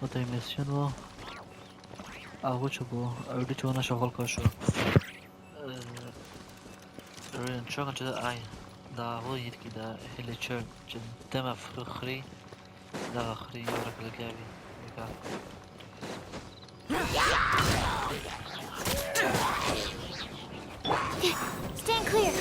Otra misión 아구초보 어디쪽나 셔걸 거쇼 رين شغل جدا عين دا هو يركي دا اللي تشيرن جن دم فخري دا خري يورك الجابي Stand clear.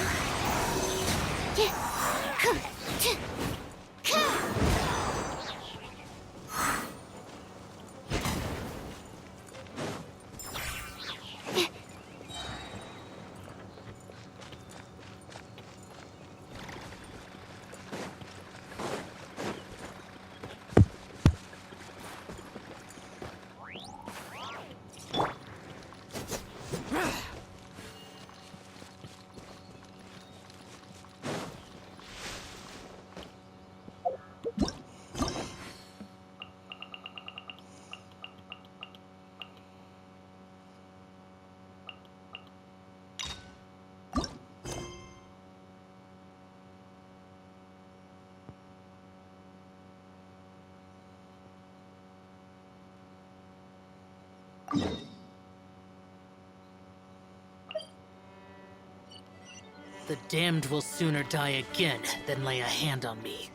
The damned will sooner die again than lay a hand on me.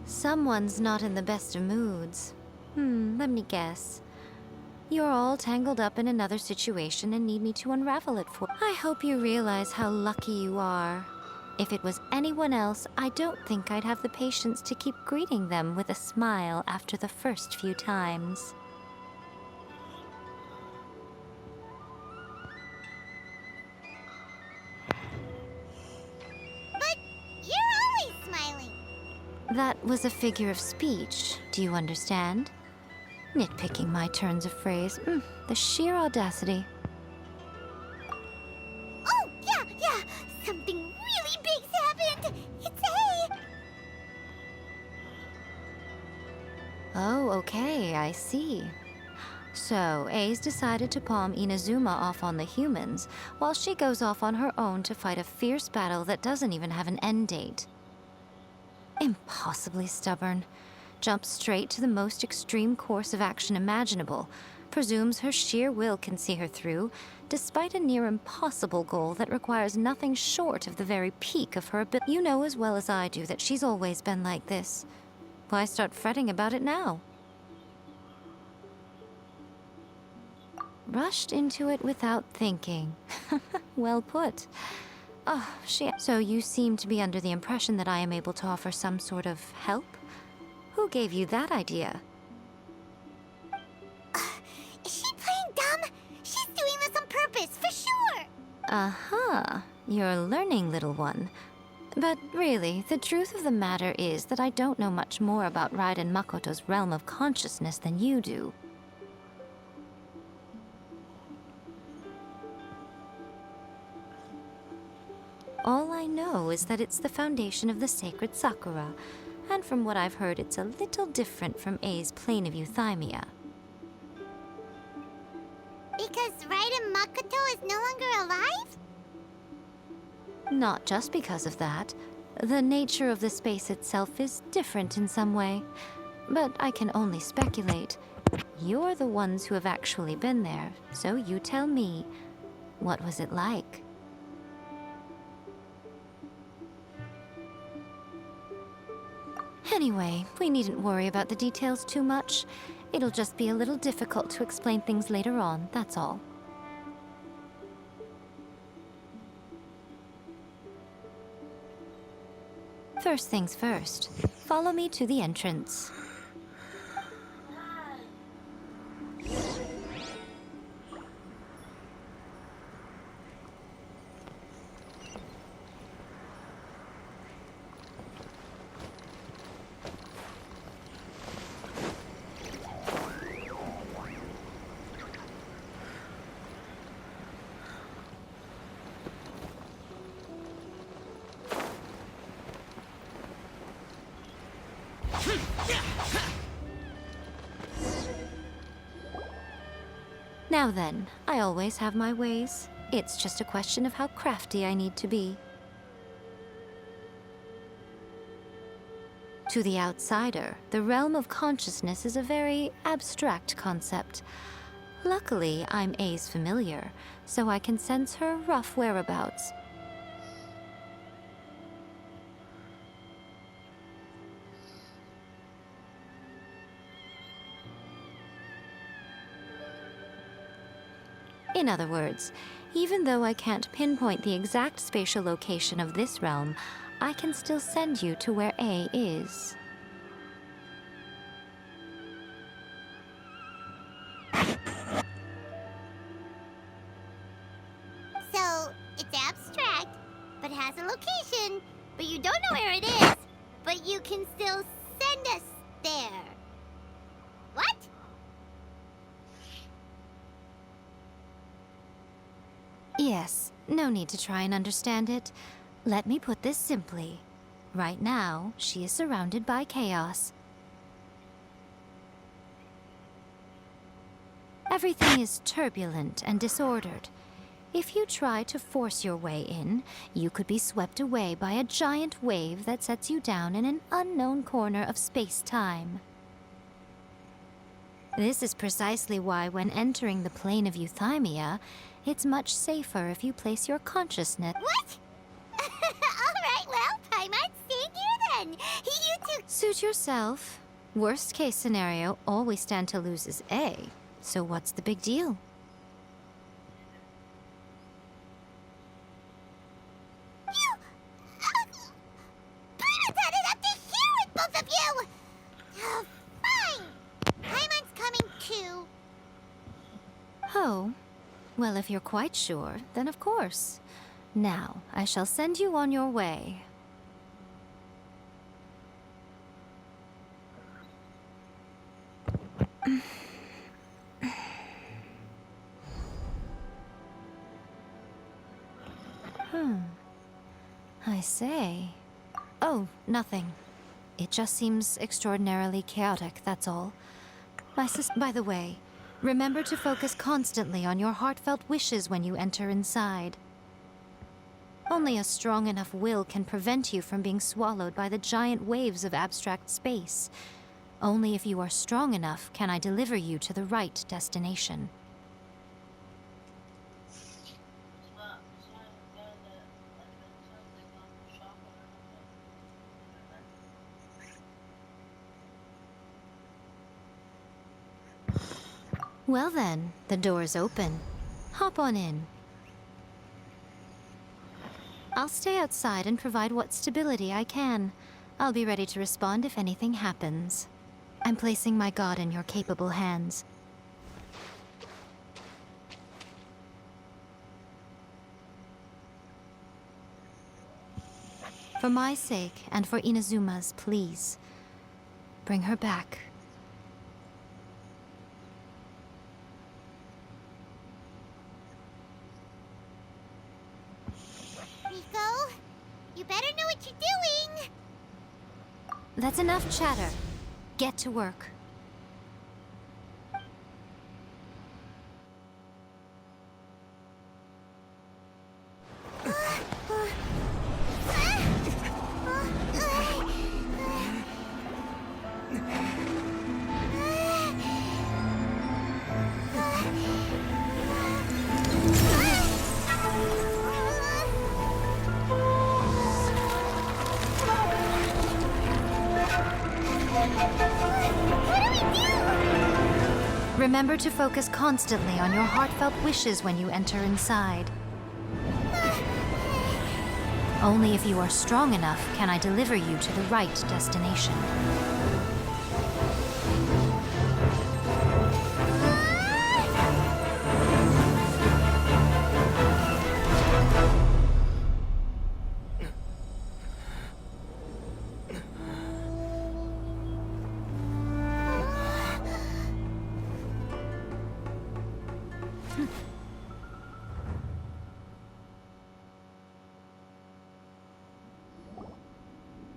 Someone's not in the best of moods. Let me guess. You're all tangled up in another situation and need me to unravel it for. I hope you realize how lucky you are. If it was anyone else, I don't think I'd have the patience to keep greeting them with a smile after the first few times. But you're always smiling. That was a figure of speech. Do you understand? Nitpicking my turns of phrase. The sheer audacity. Oh, yeah. Something really big's happened. It's A. Oh, okay, I see. So, A's decided to palm Inazuma off on the humans, while she goes off on her own to fight a fierce battle that doesn't even have an end date. Impossibly stubborn. Jumps straight to the most extreme course of action imaginable, presumes her sheer will can see her through, despite a near impossible goal that requires nothing short of the very peak of her ability. You know as well as I do that she's always been like this. Why start fretting about it now? Rushed into it without thinking. Well put. Oh, So you seem to be under the impression that I am able to offer some sort of help? Who gave you that idea? Is she playing dumb? She's doing this on purpose, for sure. Uh-huh. You're learning, little one. But really, the truth of the matter is that I don't know much more about Raiden Makoto's realm of consciousness than you do. All I know is that it's the foundation of the sacred Sakura, and from what I've heard, it's a little different from A's plane of euthymia. Because Raiden Makoto is no longer alive? Not just because of that. The nature of the space itself is different in some way. But I can only speculate. You're the ones who have actually been there, so you tell me, what was it like? Anyway, we needn't worry about the details too much. It'll just be a little difficult to explain things later on, that's all. First things first, follow me to the entrance. Now then, I always have my ways. It's just a question of how crafty I need to be. To the outsider, the realm of consciousness is a very abstract concept. Luckily, I'm A's familiar, so I can sense her rough whereabouts. In other words, even though I can't pinpoint the exact spatial location of this realm, I can still send you to where A is. So, it's abstract, but has a location, but you don't know where it is, but you can still send us there. What? Yes, no need to try and understand it. Let me put this simply. Right now, she is surrounded by chaos. Everything is turbulent and disordered. If you try to force your way in, you could be swept away by a giant wave that sets you down in an unknown corner of space-time. This is precisely why when entering the plane of euthymia, it's much safer if you place your consciousness... What? Alright, well, Paimon's staying here then. You two... Suit yourself. Worst case scenario, all we stand to lose is A. So what's the big deal? You... Paimon's had it up to here with both of you! Oh, fine. Paimon's coming too. Oh. Well, if you're quite sure, then of course. Now, I shall send you on your way. I say. Oh, nothing. It just seems extraordinarily chaotic, that's all. By the way, remember to focus constantly on your heartfelt wishes when you enter inside. Only a strong enough will can prevent you from being swallowed by the giant waves of abstract space. Only if you are strong enough can I deliver you to the right destination. Well then, the door's open. Hop on in. I'll stay outside and provide what stability I can. I'll be ready to respond if anything happens. I'm placing my god in your capable hands. For my sake, and for Inazuma's, please. Bring her back. Rico, you better know what you're doing. That's enough chatter. Get to work. Remember to focus constantly on your heartfelt wishes when you enter inside. Only if you are strong enough can I deliver you to the right destination.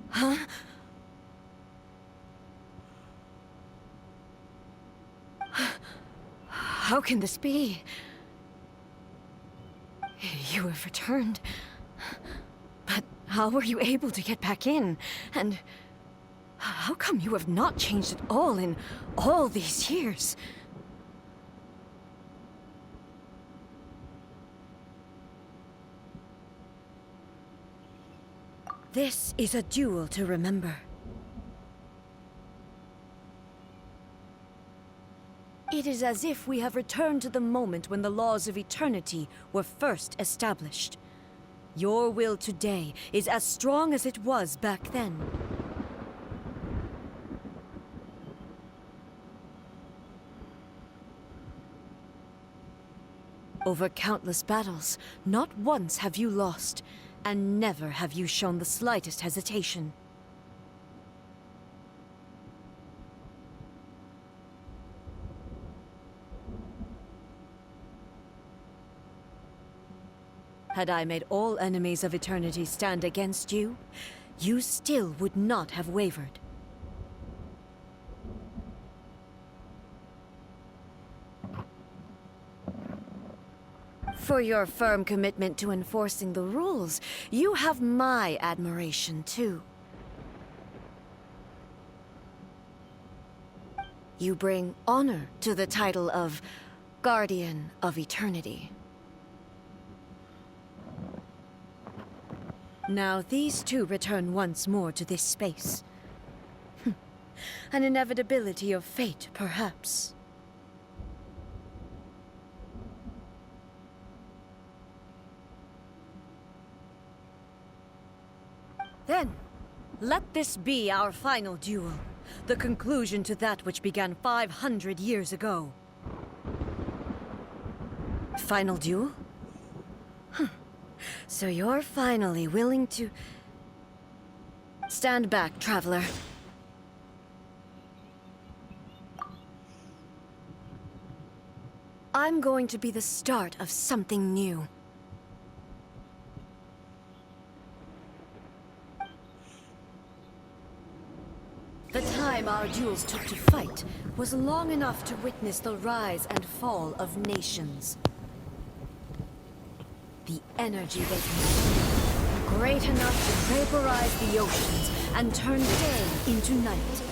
Huh? How can this be? You have returned. But how were you able to get back in? And how come you have not changed at all in all these years? This is a duel to remember. It is as if we have returned to the moment when the laws of eternity were first established. Your will today is as strong as it was back then. Over countless battles, not once have you lost, and never have you shown the slightest hesitation. Had I made all enemies of eternity stand against you, you still would not have wavered. For your firm commitment to enforcing the rules, you have my admiration, too. You bring honor to the title of Guardian of Eternity. Now these two return once more to this space. An inevitability of fate, perhaps. Then, let this be our final duel. The conclusion to that which began 500 years ago. Final duel? So you're finally willing to... Stand back, traveler. I'm going to be the start of something new. The time our duels took to fight was long enough to witness the rise and fall of nations. The energy they consumed, great enough to vaporize the oceans and turn day into night.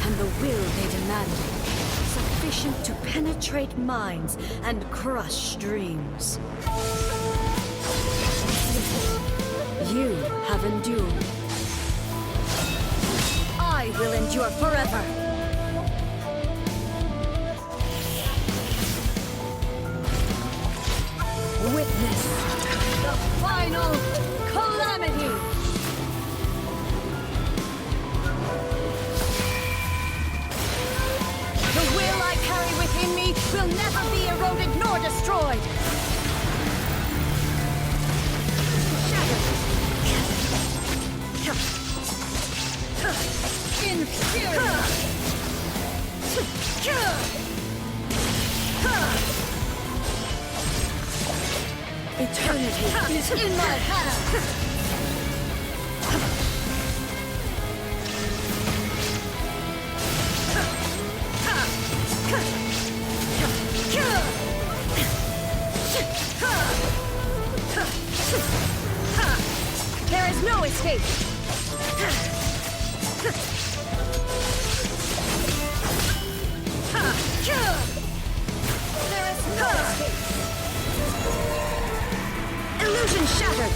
And the will they demanded, sufficient to penetrate minds and crush dreams. You have endured. I will endure forever. Witness the final calamity! The will I carry within me will never be eroded nor destroyed! Eternity is in my hands! There is no escape! There is no escape! Illusion shattered!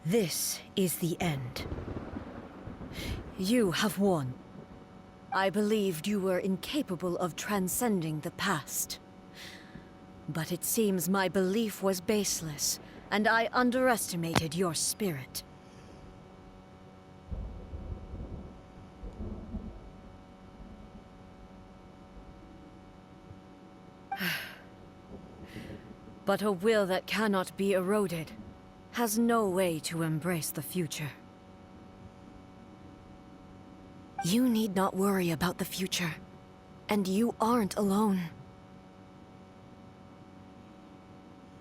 This is the end. You have won. I believed you were incapable of transcending the past. But it seems my belief was baseless, and I underestimated your spirit. But a will that cannot be eroded has no way to embrace the future. You need not worry about the future, and you aren't alone.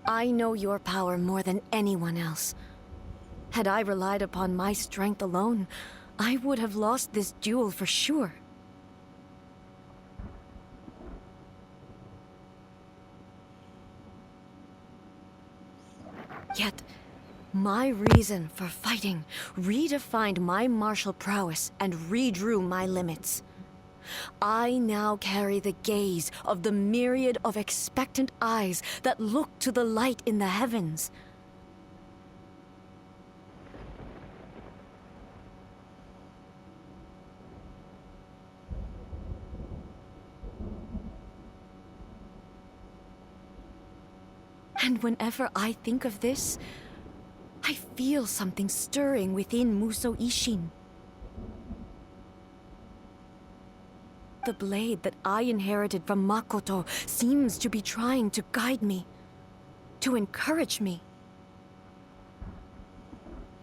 I know your power more than anyone else. Had I relied upon my strength alone, I would have lost this duel for sure. Yet, my reason for fighting redefined my martial prowess and redrew my limits. I now carry the gaze of the myriad of expectant eyes that look to the light in the heavens. And whenever I think of this, I feel something stirring within Musou Ishin. The blade that I inherited from Makoto seems to be trying to guide me, to encourage me.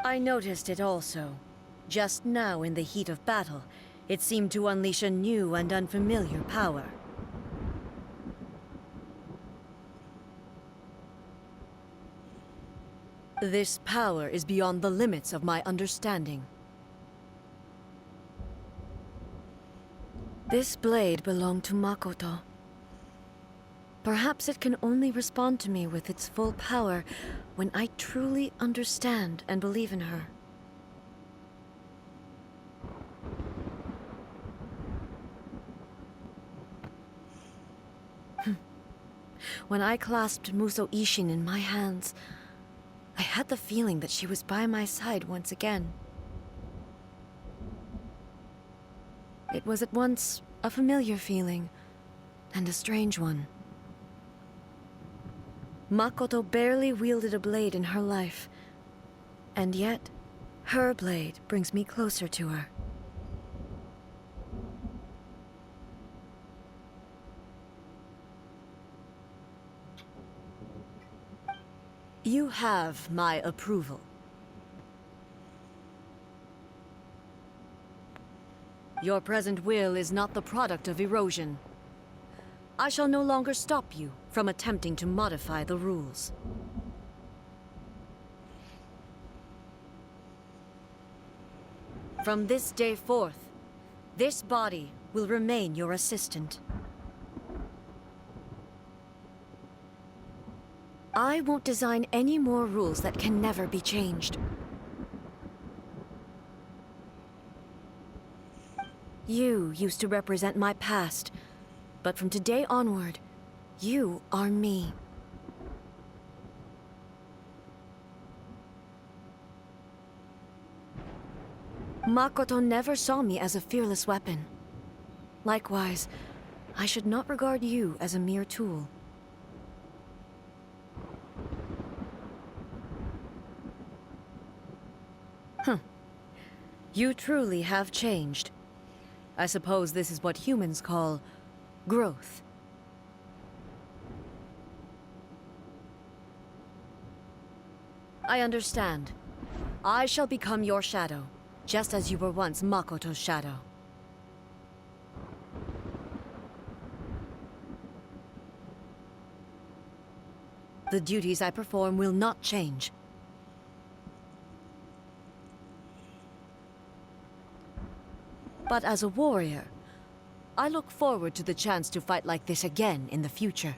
I noticed it also. Just now in the heat of battle, it seemed to unleash a new and unfamiliar power. This power is beyond the limits of my understanding. This blade belonged to Makoto. Perhaps it can only respond to me with its full power when I truly understand and believe in her. When I clasped Musou Ishin in my hands, I had the feeling that she was by my side once again. It was at once a familiar feeling and a strange one. Makoto barely wielded a blade in her life, and yet her blade brings me closer to her. You have my approval. Your present will is not the product of erosion. I shall no longer stop you from attempting to modify the rules. From this day forth, this body will remain your assistant. I won't design any more rules that can never be changed. You used to represent my past, but from today onward, you are me. Makoto never saw me as a fearless weapon. Likewise, I should not regard you as a mere tool. You truly have changed. I suppose this is what humans call growth. I understand. I shall become your shadow, just as you were once Makoto's shadow. The duties I perform will not change. But as a warrior, I look forward to the chance to fight like this again in the future.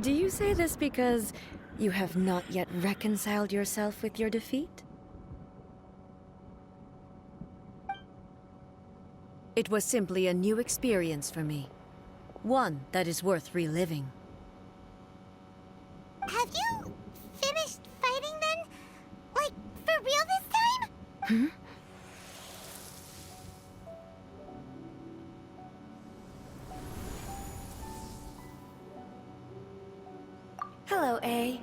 Do you say this because you have not yet reconciled yourself with your defeat? It was simply a new experience for me. One that is worth reliving. Have you finished fighting then? Like, Hello, A.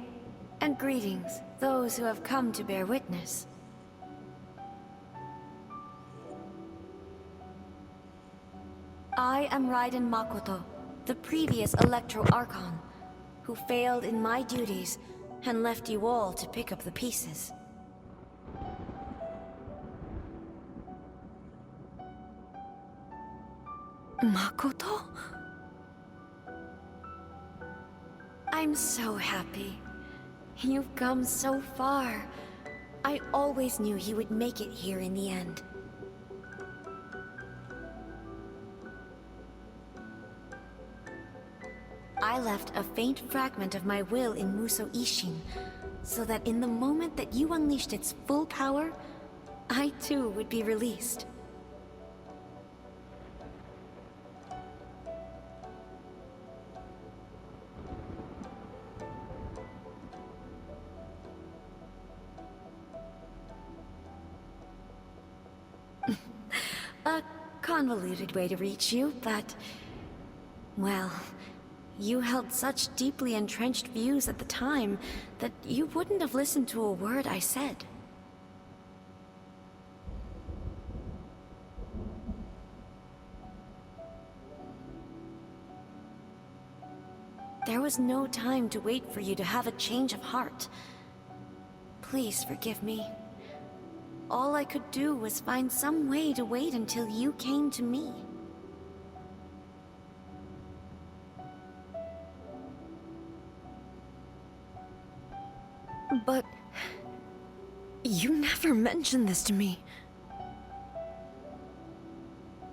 And greetings, those who have come to bear witness. I am Raiden Makoto, the previous Electro Archon, who failed in my duties and left you all to pick up the pieces. Makoto? I'm so happy. You've come so far. I always knew you would make it here in the end. I left a faint fragment of my will in Muso Ishin, so that in the moment that you unleashed its full power, I too would be released. A convoluted way to reach you, but... well, you held such deeply entrenched views at the time that you wouldn't have listened to a word I said. There was no time to wait for you to have a change of heart. Please forgive me. All I could do was find some way to wait until you came to me. But... you never mentioned this to me.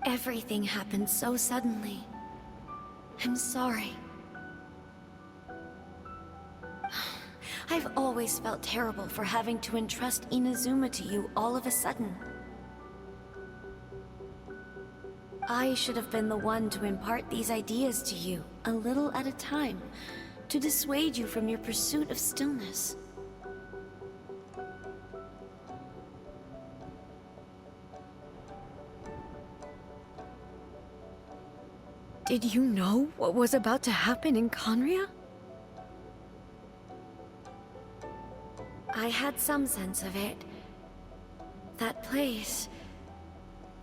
Everything happened so suddenly. I'm sorry. I've always felt terrible for having to entrust Inazuma to you all of a sudden. I should have been the one to impart these ideas to you, a little at a time, to dissuade you from your pursuit of stillness. Did you know what was about to happen in Conria? I had some sense of it. That place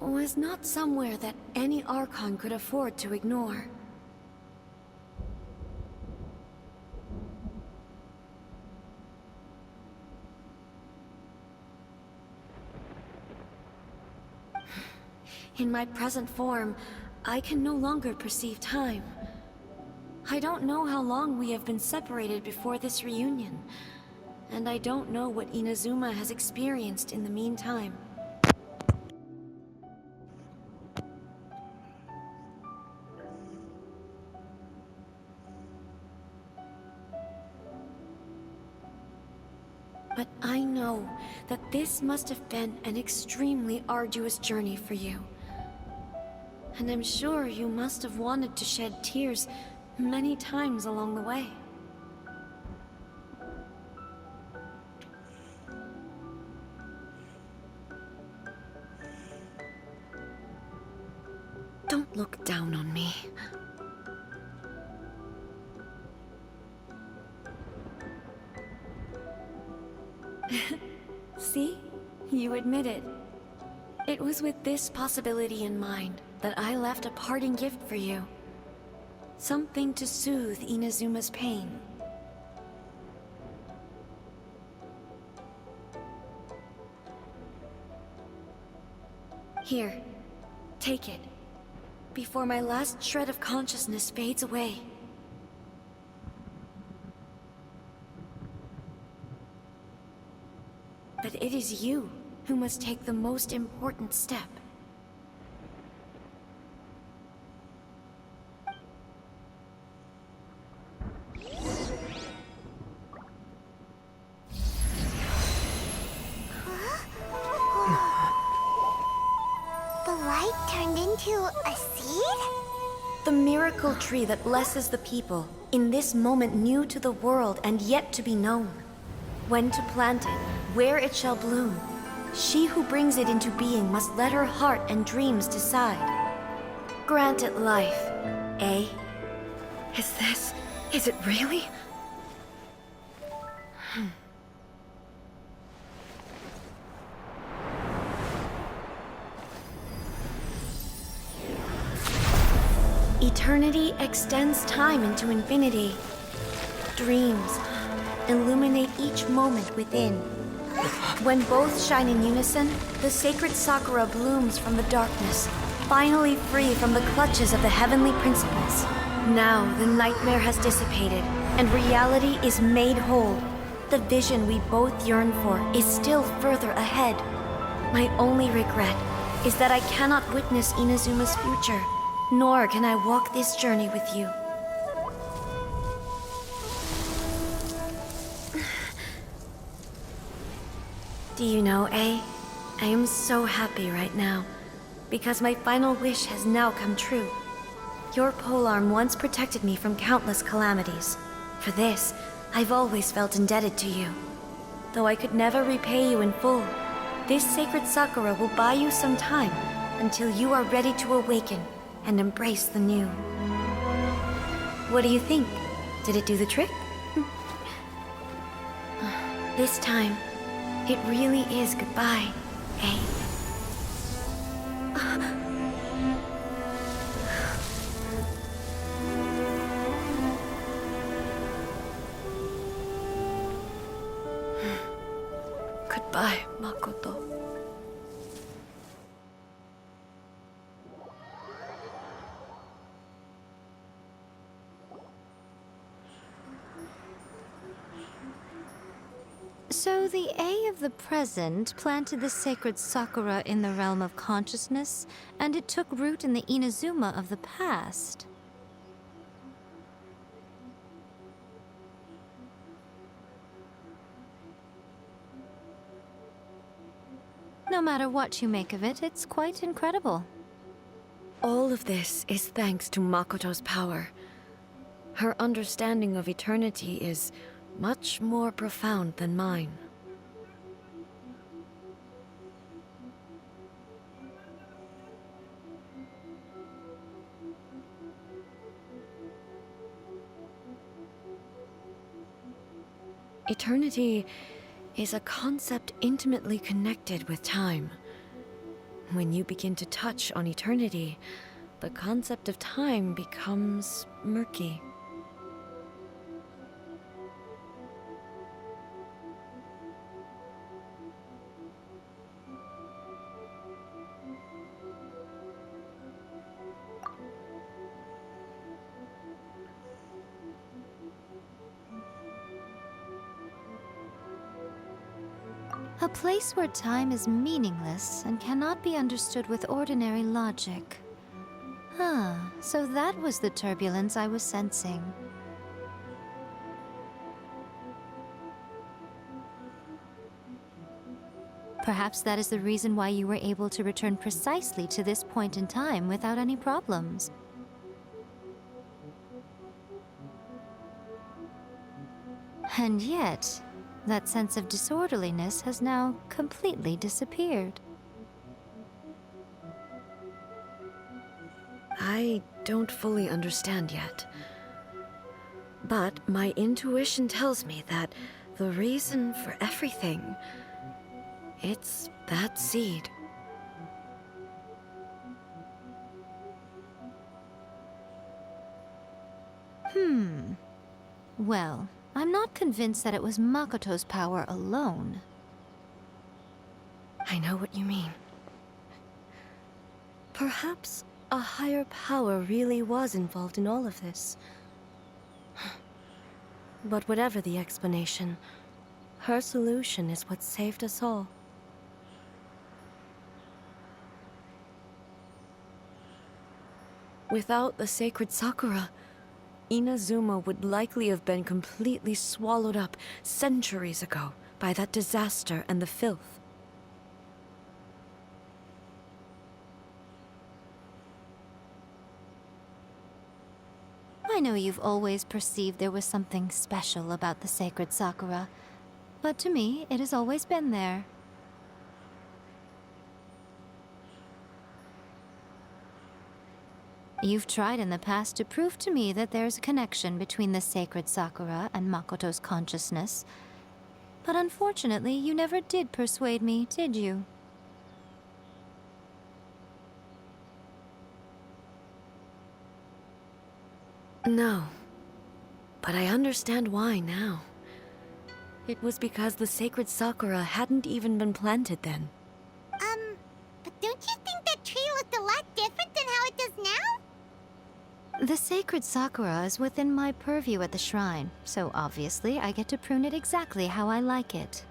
was not somewhere that any Archon could afford to ignore. In my present form, I can no longer perceive time. I don't know how long we have been separated before this reunion, and I don't know what Inazuma has experienced in the meantime. But I know that this must have been an extremely arduous journey for you. And I'm sure you must have wanted to shed tears many times along the way. Don't look down on me. See? You admit it. It was with this possibility in mind that I left a parting gift for you. Something to soothe Inazuma's pain. Here, take it, before my last shred of consciousness fades away. But it is you who must take the most important step. The light turned into a seed? The miracle tree that blesses the people, in this moment new to the world and yet to be known. When to plant it, where it shall bloom, She who brings it into being must let her heart and dreams decide. Grant it life, eh? Is it really? Eternity extends time into infinity. Dreams illuminate each moment within. When both shine in unison, the sacred Sakura blooms from the darkness, finally free from the clutches of the heavenly principles. Now the nightmare has dissipated, and reality is made whole. The vision we both yearn for is still further ahead. My only regret is that I cannot witness Inazuma's future, nor can I walk this journey with you. Do you know, I am so happy right now, because my final wish has now come true. Your polearm once protected me from countless calamities. For this, I've always felt indebted to you. Though I could never repay you in full, this sacred Sakura will buy you some time until you are ready to awaken and embrace the new. What do you think? Did it do the trick? This time, it really is goodbye, eh? Goodbye, Makoto. So the A of the present planted the sacred Sakura in the realm of consciousness, and it took root in the Inazuma of the past. No matter what you make of it, it's quite incredible. All of this is thanks to Makoto's power. Her understanding of eternity is much more profound than mine. Eternity is a concept intimately connected with time. When you begin to touch on eternity, the concept of time becomes murky. A place where time is meaningless and cannot be understood with ordinary logic. So that was the turbulence I was sensing. Perhaps that is the reason why you were able to return precisely to this point in time without any problems. And yet, that sense of disorderliness has now completely disappeared. I don't fully understand yet. But my intuition tells me that the reason for everything, it's that seed. Well, I'm not convinced that it was Makoto's power alone. I know what you mean. Perhaps a higher power really was involved in all of this. But whatever the explanation, her solution is what saved us all. Without the sacred Sakura, Inazuma would likely have been completely swallowed up centuries ago by that disaster and the filth. I know you've always perceived there was something special about the sacred Sakura, but to me, it has always been there. You've tried in the past to prove to me that there's a connection between the sacred Sakura and Makoto's consciousness. But unfortunately, you never did persuade me, did you? No. But I understand why now. It was because the sacred Sakura hadn't even been planted then. But don't you think that tree looked a lot different than how it does now? The sacred Sakura is within my purview at the shrine, so obviously I get to prune it exactly how I like it.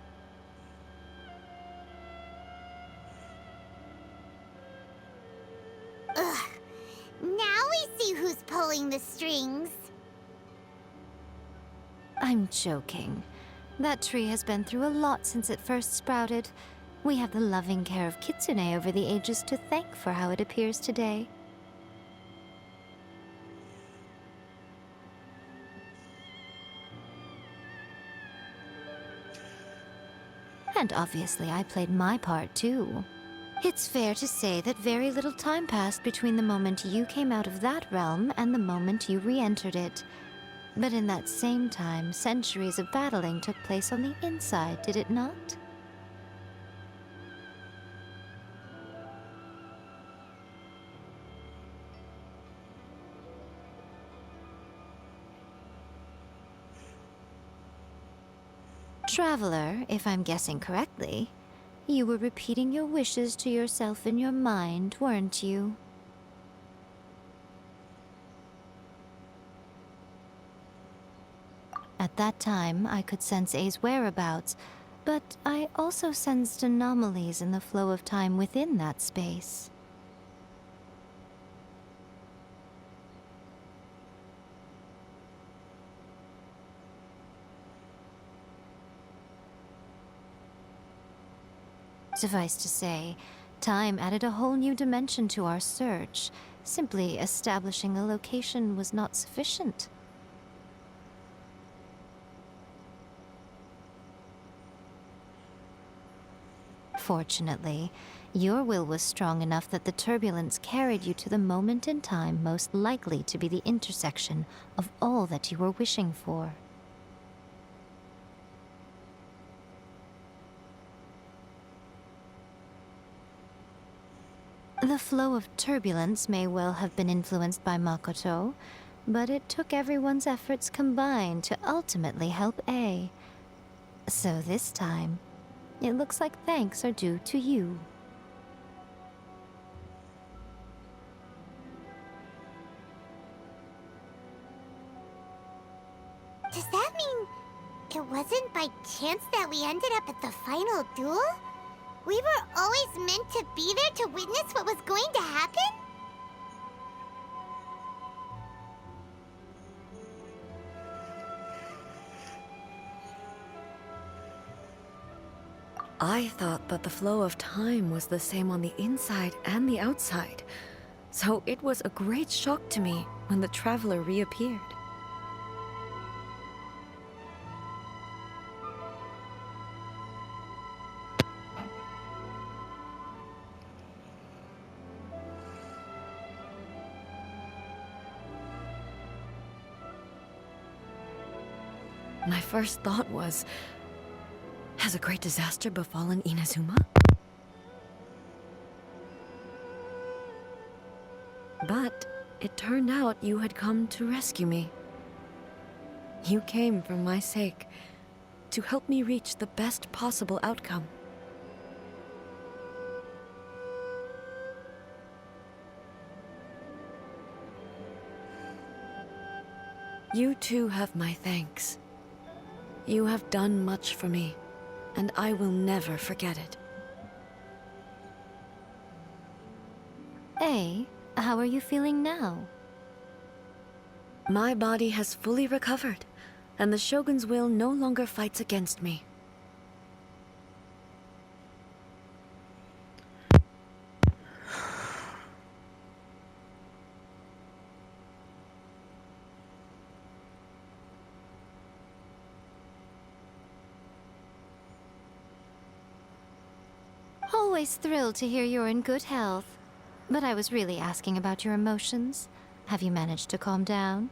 Ugh. Now we see who's pulling the strings. I'm joking. That tree has been through a lot since it first sprouted. We have the loving care of Kitsune over the ages to thank for how it appears today. And obviously I played my part too. It's fair to say that very little time passed between the moment you came out of that realm and the moment you re-entered it. But in that same time, centuries of battling took place on the inside, did it not? Traveler, if I'm guessing correctly, you were repeating your wishes to yourself in your mind, weren't you? At that time, I could sense A's whereabouts, but I also sensed anomalies in the flow of time within that space. Suffice to say, time added a whole new dimension to our search. Simply establishing a location was not sufficient. Fortunately, your will was strong enough that the turbulence carried you to the moment in time most likely to be the intersection of all that you were wishing for. The flow of turbulence may well have been influenced by Makoto, but it took everyone's efforts combined to ultimately help A. So this time, it looks like thanks are due to you. Does that mean it wasn't by chance that we ended up at the final duel? We were always meant to be there to witness what was going to happen? I thought that the flow of time was the same on the inside and the outside, so it was a great shock to me when the traveler reappeared. My first thought was, has a great disaster befallen Inazuma? But it turned out you had come to rescue me. You came for my sake, to help me reach the best possible outcome. You too have my thanks. You have done much for me, and I will never forget it. A, how are you feeling now? My body has fully recovered, and the Shogun's will no longer fights against me. Always thrilled to hear you're in good health. But I was really asking about your emotions. Have you managed to calm down?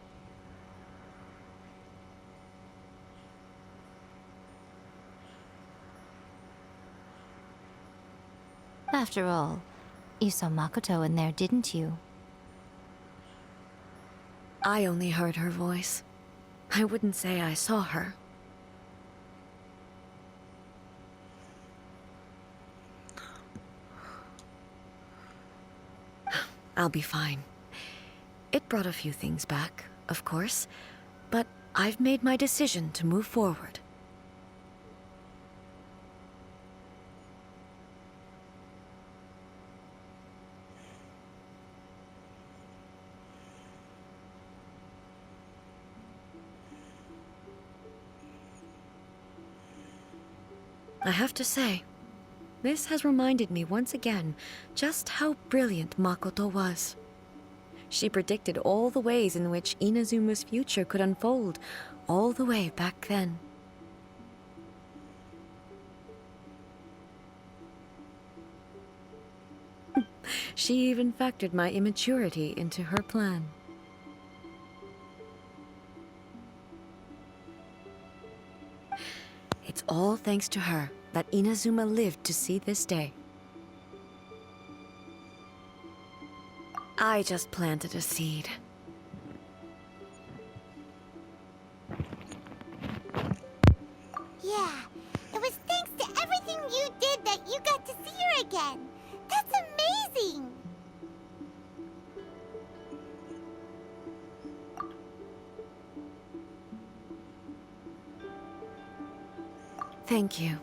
After all, you saw Makoto in there, didn't you? I only heard her voice. I wouldn't say I saw her. I'll be fine. It brought a few things back, of course, but I've made my decision to move forward. I have to say, this has reminded me once again just how brilliant Makoto was. She predicted all the ways in which Inazuma's future could unfold, all the way back then. She even factored my immaturity into her plan. It's all thanks to her that Inazuma lived to see this day. I just planted a seed. Yeah, it was thanks to everything you did that you got to see her again. That's amazing! Thank you.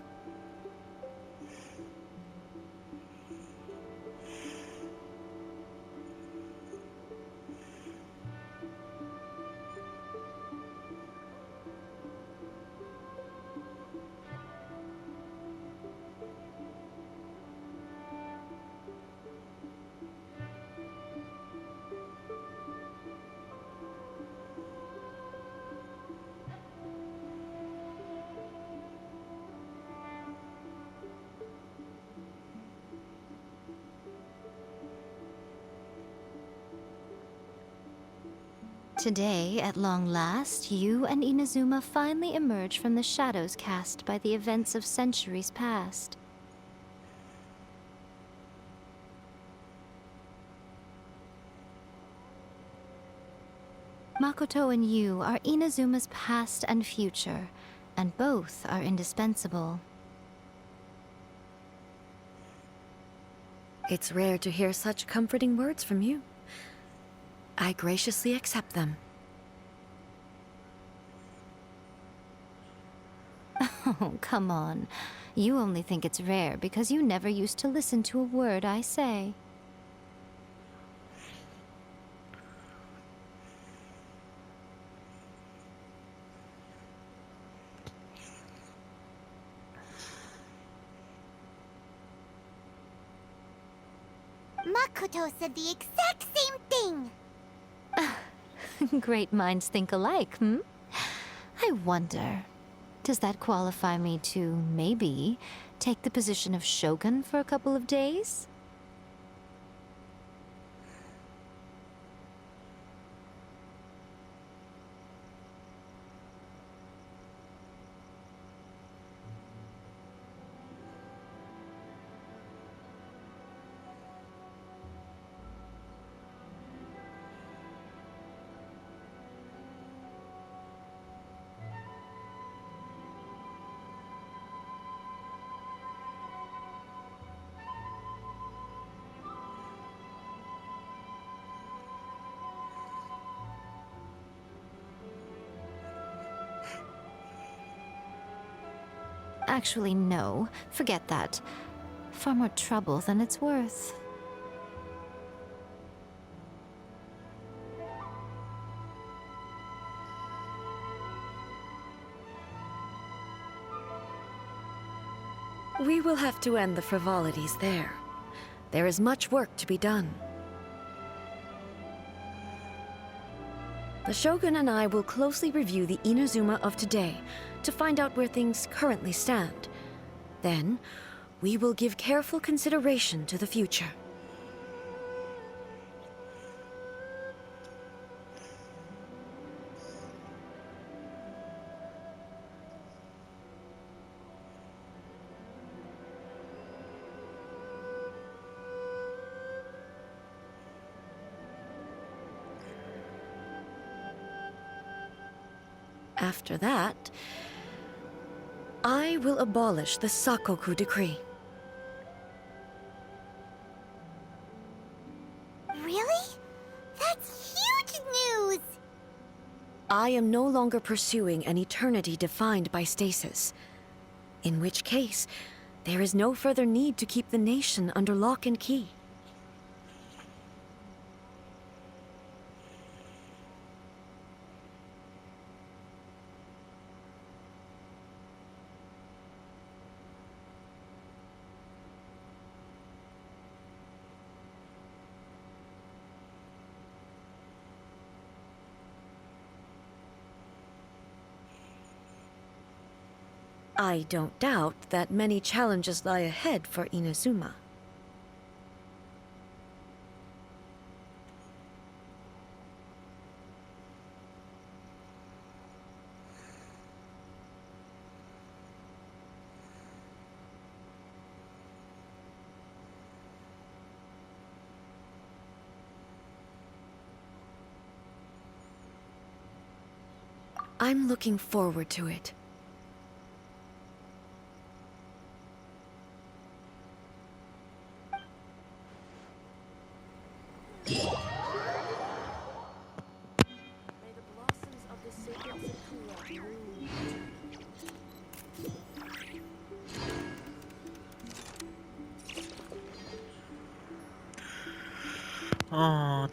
Today, at long last, you and Inazuma finally emerge from the shadows cast by the events of centuries past. Makoto and you are Inazuma's past and future, and both are indispensable. It's rare to hear such comforting words from you. I graciously accept them. Oh, come on. You only think it's rare because you never used to listen to a word I say. Makoto said the exact same thing! Great minds think alike, hmm? I wonder, does that qualify me to, maybe, take the position of Shogun for a couple of days? Actually, no. Forget that. Far more trouble than it's worth. We will have to end the frivolities there. There is much work to be done. The Shogun and I will closely review the Inazuma of today to find out where things currently stand. Then, we will give careful consideration to the future. After that, I will abolish the Sakoku decree. Really? That's huge news! I am no longer pursuing an eternity defined by stasis. In which case, there is no further need to keep the nation under lock and key. I don't doubt that many challenges lie ahead for Inazuma. I'm looking forward to it. May the blossoms of the sacred Sakura bloom.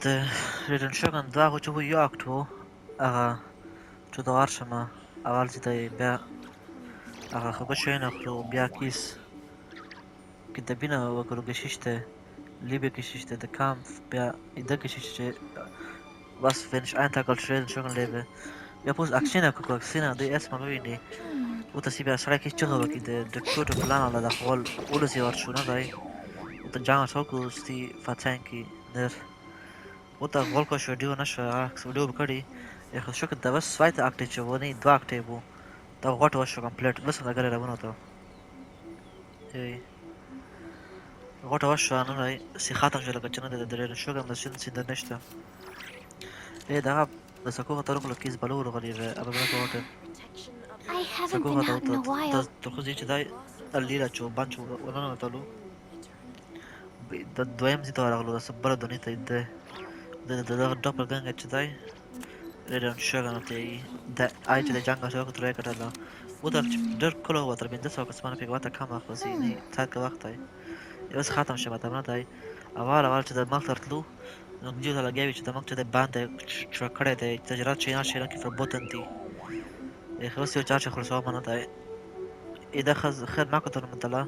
The Reden Shogun da go to York to to the Arshama اول چې دی بیا هغه خبر شوی نه خلو بیا کیس كتابينا وكرو Geschichte Liebe Geschichte der Kampf بیا in der Geschichte was wenn ich einen Tag als Reden Shogun lebe بیا پوس اکشن کو اکشن دی اسم ببینی او ته سی بیا سره کې چغه وکړي د ډکټور پلان ولا د خپل اولسي ورشونه دی او ته جان څوک ستي فاتنکی در او ته غول کو شو دیو نشو اکس ویډیو وکړي یخ شو کده بس zweite Akte چې ونی دوه اکټې وو دا غوټه وشو کمپلیټ بس دا غره راونه ته ای غوټه وشو نه نه سی خاتم شو لکه چې نه د درې شو کوم سین سین نشته ای دا د سکو ته ورکو کیس بلور غلی ابا بنا کوته I haven't سکو been ته out in a while. ته خو دې چې دای لیرا چو بانچو ورونه تلو د دویم زی ته راغلو د صبر دونی ته د ډاپل ګنګ چې دای Redon Shogun ته د آی چې د جنگ سره کوتره کټلا و تر ډر کله و تر بنده سو کسمانه په واته کم اخو سي نه څات کا وخت دی اوس ختم شمه ته نه دی اول چې د مخ ترتلو نو جو ته لګیوي چې د مخ چې د باندې چکړه دی تجربه چې نه شي نه کې فربوتن دی خو سيو چارچ خلصو منه دی اذا خیر ما کوتر متلا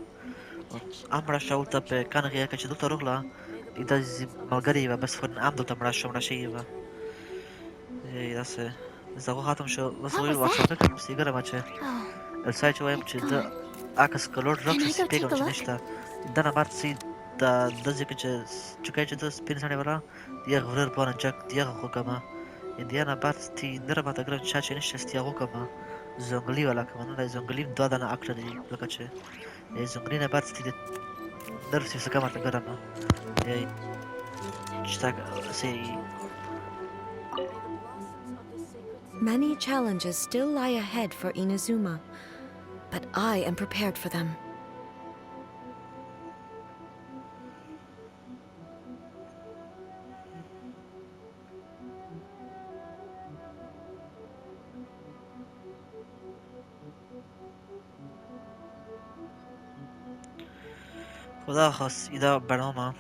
امر شاول ته په کنغه کې چې دلته روغلا اذا ملګری و بس فن ام دلته مړ شو شي و ای داسه زغو ختم شو بس What ویل was واتساپ that? کې سیګره ماچه Oh, السايت وایم چې د اکس کلور Can راکس I go پیګم take a چې look? نشته دنه بعد سي د ځکه چې چې د سپین سره ولا دی غفر په نه چک دی خو کما اندیانا بعد تی نره ماته ګرځ چې نشته ستیا خو کما زنګلی ولا کما نه زنګلی دوه دنه اکټ دی لکه چې زنګلی نه بعد تی نرسي څه کما ته ګرځم ای چې تا سي Many challenges still lie ahead for Inazuma, but I am prepared for them. خدا خواست ایده برنامه